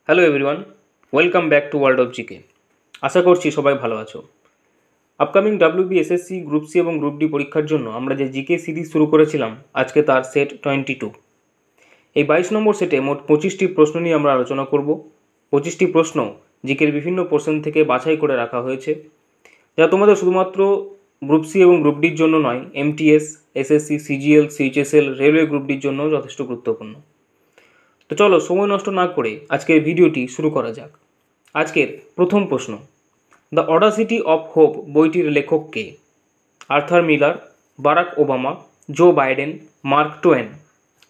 Hello everyone, welcome back to world of GK. আশা করছি সবাই ভালো আছো। Upcoming WB, SSC, group C এবং গ্রুপ ডি পরীক্ষার জন্য আমরা যে জিকে সিরিজ শুরু করেছিলাম, আজকে তার সেট 22। এই 22 নম্বর সেটে মোট 25টি প্রশ্ন নিয়ে আমরা আলোচনা করব। 25টি প্রশ্ন জিকের বিভিন্ন পোর্শন থেকে বাছাই করে রাখা হয়েছে, যা তোমাদের শুধুমাত্র গ্রুপ সি এবং গ্রুপ ডির জন্য নয়, MTS, SSC, CGL, CHSL, railway group ডির জন্য যথেষ্ট গুরুত্বপূর্ণ। তো চলো সময় নষ্ট না করে আজকের ভিডিওটি শুরু করা যাক। আজকের প্রথম প্রশ্ন, দ্য অডাসিটি অফ হোপ বইটির লেখক কে? Arthur Miller, Barack Obama, Joe Biden, Mark Twain.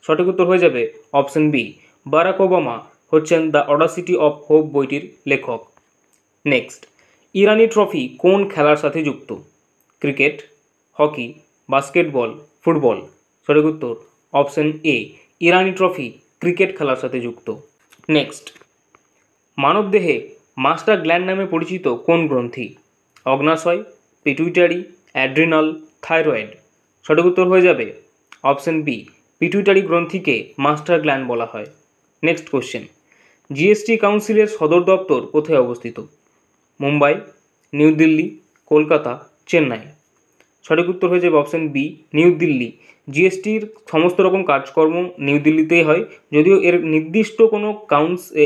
সঠিক উত্তর হয়ে যাবে অপশন বি, বারাক ওবামা হচ্ছেন দ্য অডাসিটি অফ হোপ বইটির লেখক। নেক্সট, ইরানি ট্রফি কোন খেলার সাথে যুক্ত? Cricket, hockey, basketball, football. সঠিক উত্তর option A, Irani trophy cricket খেলার সাথে যুক্ত। নেক্সট, মানবদেহে মাস্টার গ্ল্যান্ড নামে পরিচিত কোন গ্রন্থি? অগ্নাশয়, পিটুইটারি, অ্যাড্রিনাল, থাইরয়েড। সঠিক উত্তর হয়ে যাবে অপশন বি, পিটুইটারি গ্রন্থিকে মাস্টার গ্ল্যান্ড বলা হয়। নেক্সট কোশ্চেন, জিএসটি কাউন্সিলের সদর দপ্তর কোথায় অবস্থিত? মুম্বাই, নিউ দিল্লি, কলকাতা, চেন্নাই। সঠিক উত্তর হয়ে যাবে অপশন বি, নিউ দিল্লি। জিএসটির সমস্ত রকম কাজকর্ম নিউ দিল্লিতেই হয়, যদিও এর নির্দিষ্ট কোনো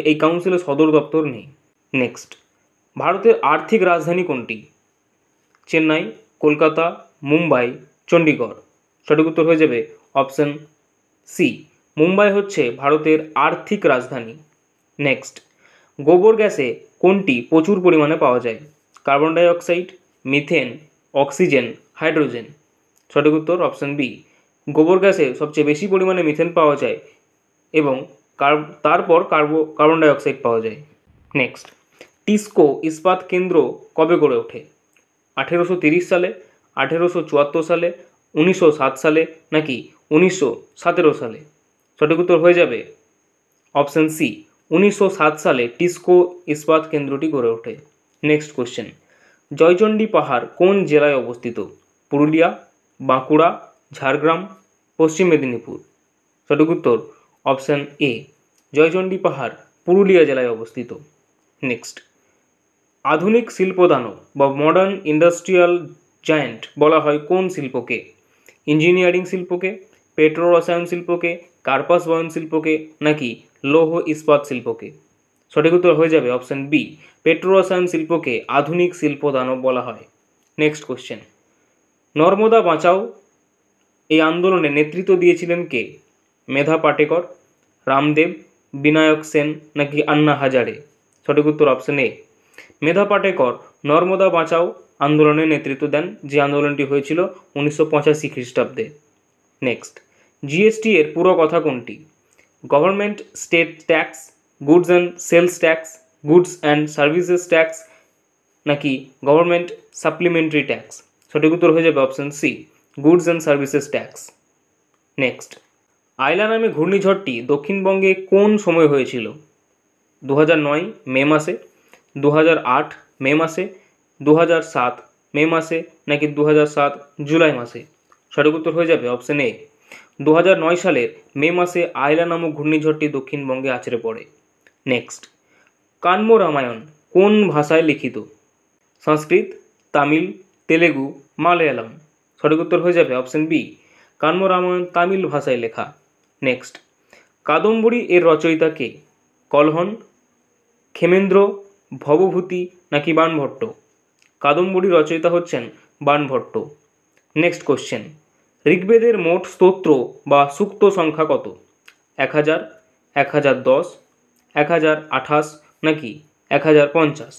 এই কাউন্সিলের সদর দপ্তর নেই। নেক্সট, ভারতের আর্থিক রাজধানী কোনটি? চেন্নাই, কলকাতা, মুম্বাই, চণ্ডীগড়। সঠিক উত্তর হয়ে যাবে অপশন সি, মুম্বাই হচ্ছে ভারতের আর্থিক রাজধানী। নেক্সট, গোবর গ্যাসে কোনটি প্রচুর পরিমাণে পাওয়া যায়? Carbon dioxide, methane, oxygen, hydrogen. সঠিক উত্তর অপশন বি, গোবর গ্যাসে সবচেয়ে বেশি পরিমাণে মিথেন পাওয়া যায় এবং তারপর কার্বন ডাইঅক্সাইড পাওয়া যায়। নেক্সট, টিস্কো ইস্পাত কেন্দ্র কবে গড়ে ওঠে? 1830 সালে, 1874 সালে, 1907 সালে, নাকি 1917 সালে? সঠিক উত্তর হয়ে যাবে অপশন সি, 1907 সালে টিস্কো ইস্পাত কেন্দ্রটি গড়ে ওঠে। নেক্সট কোশ্চেন, জয়চণ্ডী পাহাড় কোন জেলায় অবস্থিত? পুরুলিয়া, বাঁকুড়া, ঝাড়গ্রাম, পশ্চিম মেদিনীপুর। সঠিক উত্তর অপশন এ, জয়চণ্ডী পাহাড় পুরুলিয়া জেলায় অবস্থিত। নেক্সট, আধুনিক শিল্পদানব বা মডার্ন ইন্ডাস্ট্রিয়াল জায়ান্ট বলা হয় কোন শিল্পকে? ইঞ্জিনিয়ারিং শিল্পকে, পেট্রো রসায়ন শিল্পকে, কার্পাস বয়ন শিল্পকে, নাকি লৌহ ইস্পাত শিল্পকে? সঠিক উত্তর হয়ে যাবে অপশন বি, পেট্রো রসায়ন শিল্পকে আধুনিক শিল্প দানব বলা হয়। নেক্সট কোশ্চেন, নর্মদা বাঁচাও এই আন্দোলনে নেতৃত্ব দিয়েছিলেন কে? মেধা পাটেকর, রামদেব, বিনায়ক সেন, নাকি আন্না হাজারে? সঠিক উত্তর অপশন এ, মেধা পাটেকর নর্মদা বাঁচাও আন্দোলনে নেতৃত্ব দেন, যে আন্দোলনটি হয়েছিল 1985 খ্রিস্টাব্দে। নেক্সট, জিএসটি এর পুরো কথা কোনটি? Government state tax, goods and sales tax, goods and services tax, নাকি গভর্নমেন্ট সাপ্লিমেন্টারি ট্যাক্স? সঠিক উত্তর হয়ে যাবে option C, goods and services tax. Next, Aila নামে ঘূর্ণিঝড়টি দক্ষিণবঙ্গে কোন সময় হয়েছিল? 2009 মে মাসে, 2008 মে মাসে, 2007 মে মাসে, নাকি 2007 জুলাই মাসে? সঠিক উত্তর হয়ে যাবে অপশন এ, 2009 সালের মে মাসে আইলা নামক ঘূর্ণিঝড়টি দক্ষিণবঙ্গে আছড়ে পড়ে। নেক্সট, কান্ম রামায়ণ কোন ভাষায় লিখিত? সংস্কৃত, তামিল, তেলেগু, মালয়ালম। সঠিক উত্তর হয়ে যাবে অপশন বি, কান্ম রামায়ণ তামিল ভাষায় লেখা। নেক্সট, কাদম্বরী এর রচয়িতা কে? কলহন, ক্ষেমেন্দ্র, ভবভূতি, নাকি বাণভট্ট? কাদম্বরী রচয়িতা হচ্ছেন বাণভট্ট। নেক্সট কোশ্চেন, ঋগ্বেদের মোট স্তোত্র বা সূক্ত সংখ্যা কত? 1000, 1010, 1028, নাকি 1050?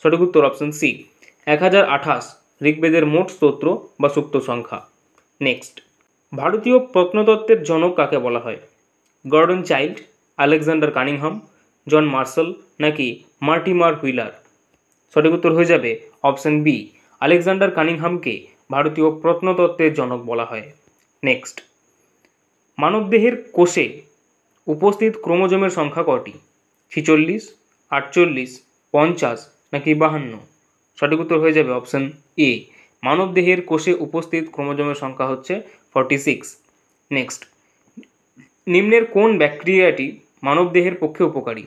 সঠিক উত্তর অপশন সি, 1028 ঋগ্বেদের মোট স্তোত্র বা সূক্ত সংখ্যা। নেক্সট, ভারতীয় প্রত্নতত্ত্বের জনক কাকে বলা হয়? Gordon Childe, Alexander Cunningham, John Marshall, নাকি মার্টিমার হুইলার? সঠিক উত্তর হয়ে যাবে অপশন বি, আলেকজান্ডার কানিংহামকে ভারতীয় প্রত্নতত্ত্বের জনক বলা হয়। নেক্সট, মানবদেহের কোষে উপস্থিত ক্রোমোজোমের সংখ্যা কটি? 46, 48, 50, নাকি 52? সঠিক উত্তর হয়ে যাবে অপশন এ, মানবদেহের কোষে উপস্থিত ক্রোমোজোমের সংখ্যা হচ্ছে 46। নেক্সট, নিম্নের কোন ব্যাকটেরিয়াটি মানবদেহের পক্ষে উপকারী?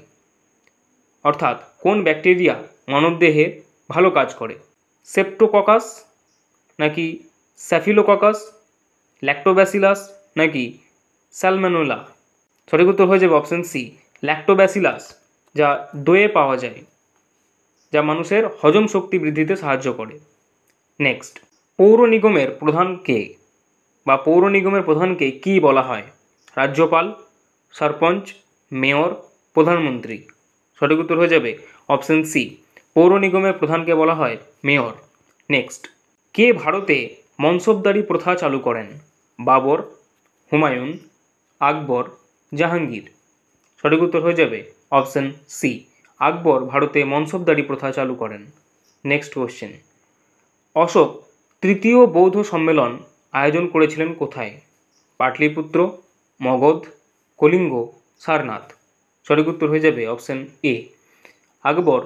অর্থাৎ কোন ব্যাকটেরিয়া মানবদেহে ভালো কাজ করে? সেপ্টোককাস নাকি স্যাফিলোককাস, ল্যাক্টোব্যাসিলাস নাকি স্যালমোনেলা? সঠিক উত্তর হয়ে যাবে অপশন সি, ল্যাক্টোব্যাসিলাস, যা দইয়ে পাওয়া যায়, যা মানুষের হজম শক্তি বৃদ্ধিতে সাহায্য করে। নেক্সট, পৌর নিগমের প্রধান কে, বা পৌর নিগমের প্রধানকে কি বলা হয়? রাজ্যপাল, সরপঞ্চ, মেয়র, প্রধানমন্ত্রী? সঠিক উত্তর হয়ে যাবে অপশন সি, পৌর নিগমের প্রধানকে বলা হয় মেয়র। নেক্সট, কে ভারতে মনসবদারি প্রথা চালু করেন? বাবর, হুমায়ুন, আকবর, জাহাঙ্গীর? সঠিক উত্তর হয়ে যাবে অপশন সি, আকবর ভারতে মনসবদারি প্রথা চালু করেন। নেক্সট কোশ্চেন, অশোক তৃতীয় বৌদ্ধ সম্মেলন আয়োজন করেছিলেন কোথায়? পাটলিপুত্র, মগধ, কলিঙ্গ, সারনাথ? সঠিক উত্তর হয়ে যাবে অপশন এ, আকবর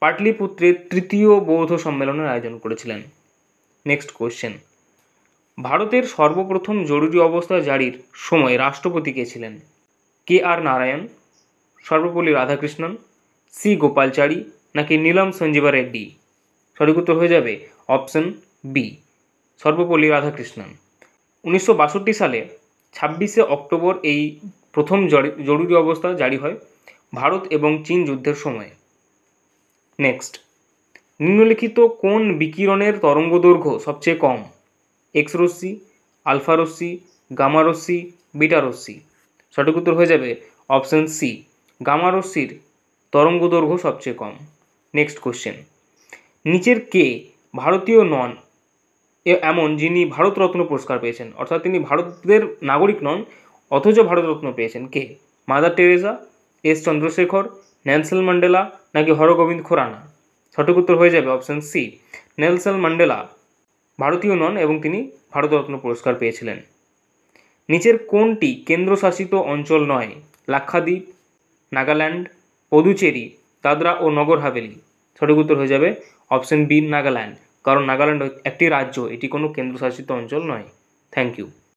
পাটলিপুত্রের তৃতীয় বৌদ্ধ সম্মেলনের আয়োজন করেছিলেন। নেক্সট কোশ্চেন, ভারতের সর্বপ্রথম জরুরি অবস্থা জারির সময় রাষ্ট্রপতি কে ছিলেন? কে আর নারায়ণ, সর্বপল্লী রাধাকৃষ্ণন, সি গোপালচারী নাকি নীলম সঞ্জীবা রেড্ডি? সঠিক উত্তর হয়ে যাবে অপশন বি, সর্বপল্লী রাধাকৃষ্ণন। 1962 সালে 26শে অক্টোবর এই প্রথম জরুরি অবস্থা জারি হয় ভারত এবং চীন যুদ্ধের সময়। নেক্সট, নিম্নলিখিত কোন বিকিরণের তরঙ্গদৈর্ঘ্য সবচেয়ে কম? এক্স রশ্মি, আলফা রশ্মি, গামা রশ্মি, বিটা রশ্মি? সঠিক উত্তর হয়ে যাবে অপশন সি, গামা রশ্মির তরঙ্গদৈর্ঘ্য সবচেয়ে কম। নেক্সট কোশ্চেন, নিচের কে ভারতীয় নন এমন যিনি ভারতরত্ন পুরস্কার পেয়েছেন? অর্থাৎ তিনি ভারতের নাগরিক নন অথচ ভারতরত্ন পেয়েছেন। কে? Mother Teresa, S Chandrasekhar, Nelson Mandela নাকি হরগোবিন্দ খুরানা? সঠিক উত্তর হয়ে যাবে অপশন সি, নেলসন ম্যান্ডেলা ভারতীয় নন এবং তিনি ভারতরত্ন পুরস্কার পেয়েছিলেন। নিচের কোনটি কেন্দ্রশাসিত অঞ্চল নয়? লাক্ষাদ্বীপ, নাগাল্যান্ড, পদুচেরি, দাদরা ও নগর হাভেলি? সঠিক উত্তর হয়ে যাবে অপশন বি, নাগাল্যান্ড, কারণ নাগাল্যান্ড একটি রাজ্য, এটি কোনো কেন্দ্রশাসিত অঞ্চল নয়। Thank you.